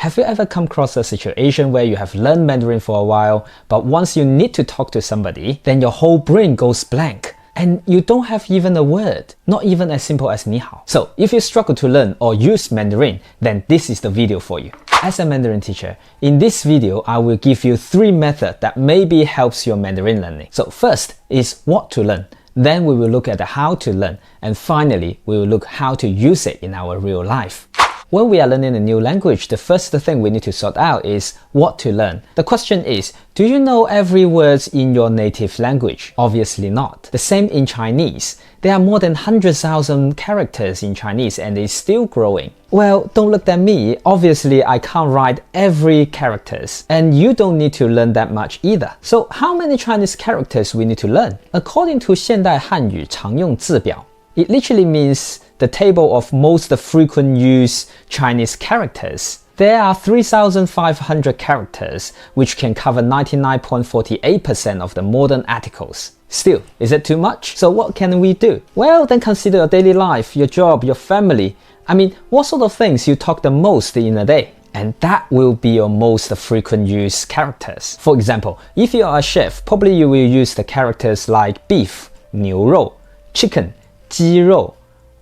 Have you ever come across a situation where you have learned Mandarin for a while, but once you need to talk to somebody, then your whole brain goes blank and you don't have even a word, not even as simple as ni hao. So if you struggle to learn or use Mandarin, then this is the video for you. As a Mandarin teacher, in this video, I will give you 3 methods that maybe helps your Mandarin learning. So first is what to learn. Then we will look at the how to learn. And finally, we will look how to use it in our real life. When we are learning a new language, the first thing we need to sort out is what to learn. The question is, do you know every word in your native language? Obviously not. The same in Chinese. There are more than 100,000 characters in Chinese and it's still growing. Well, don't look at me. Obviously, I can't write every characters and you don't need to learn that much either. So how many Chinese characters we need to learn? According to 现代汉语常用字表, it literally means the table of most frequent used Chinese characters. There are 3,500 characters, which can cover 99.48% of the modern articles. Still, is it too much? So what can we do? Well, then consider your daily life, your job, your family. I mean, what sort of things you talk the most in a day? And that will be your most frequent used characters. For example, if you are a chef, probably you will use the characters like beef, 牛肉, chicken, 鸡肉,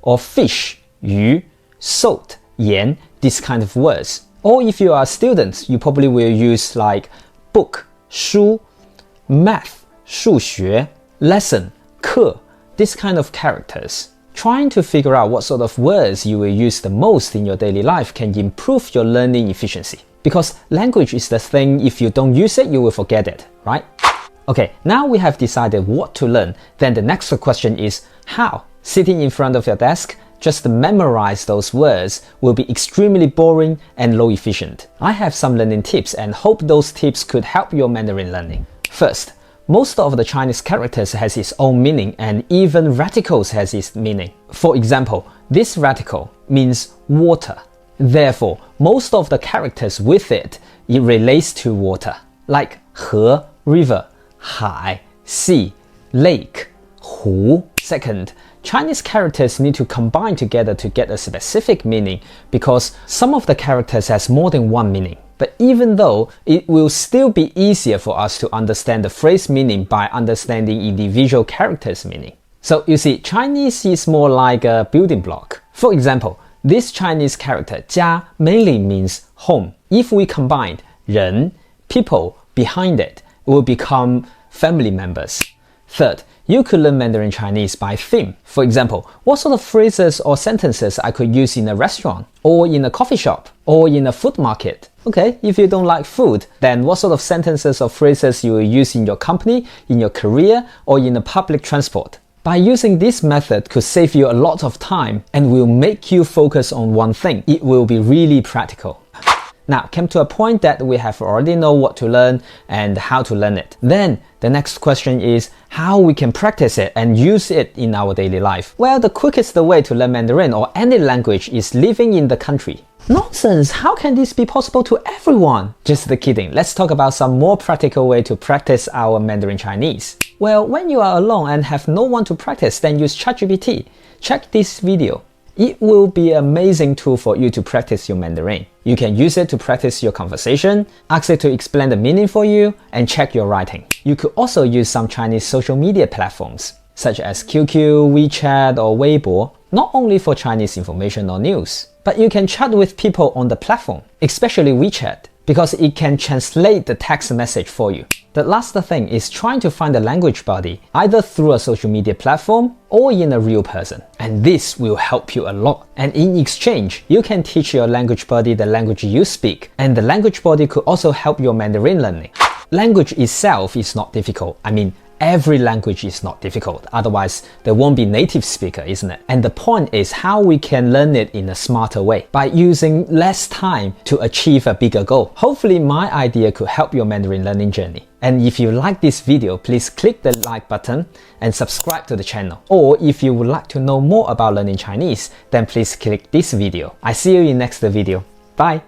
or fish, 鱼, salt, 盐, these kind of words. Or if you are students, you probably will use like book, 书, math, 数学, lesson, 课, this kind of characters. Trying to figure out what sort of words you will use the most in your daily life can improve your learning efficiency. Because language is the thing, if you don't use it, you will forget it, right? Okay, now we have decided what to learn, then the next question is how? Sitting in front of your desk, just memorize those words will be extremely boring and low efficient. I have some learning tips and hope those tips could help your Mandarin learning. First, most of the Chinese characters has its own meaning and even radicals has its meaning. For example, this radical means water. Therefore, most of the characters with it relates to water, like 河, river, 海, sea, lake, 湖. Second, Chinese characters need to combine together to get a specific meaning because some of the characters has more than one meaning. But even though it will still be easier for us to understand the phrase meaning by understanding individual characters' meaning. So you see, Chinese is more like a building block. For example, this Chinese character 家 mainly means home. If we combined 人, people behind it, it will become family members. Third, you could learn Mandarin Chinese by theme. For example, what sort of phrases or sentences I could use in a restaurant, or in a coffee shop, or in a food market. Okay, if you don't like food, then what sort of sentences or phrases you will use in your company, in your career, or in a public transport. By using this method could save you a lot of time and will make you focus on one thing. It will be really practical. Now, came to a point that we have already know what to learn and how to learn it. Then, the next question is how we can practice it and use it in our daily life. Well, the quickest way to learn Mandarin or any language is living in the country. Nonsense! How can this be possible to everyone? Just kidding. Let's talk about some more practical way to practice our Mandarin Chinese. Well, when you are alone and have no one to practice, then use ChatGPT. Check this video. It will be an amazing tool for you to practice your Mandarin. You can use it to practice your conversation, ask it to explain the meaning for you, and check your writing. You could also use some Chinese social media platforms, such as QQ, WeChat, or Weibo, not only for Chinese information or news, but you can chat with people on the platform, especially WeChat, because it can translate the text message for you. The last thing is trying to find a language buddy, either through a social media platform or in a real person. And this will help you a lot. And in exchange, you can teach your language buddy the language you speak. And the language buddy could also help your Mandarin learning. Language itself is not difficult. I mean, every language is not difficult, otherwise there won't be native speaker, isn't it? And the point is how we can learn it in a smarter way, by using less time to achieve a bigger goal. Hopefully my idea could help your Mandarin learning journey. And if you like this video, please click the like button and subscribe to the channel. Or if you would like to know more about learning Chinese, then please click this video. I see you in next video. Bye!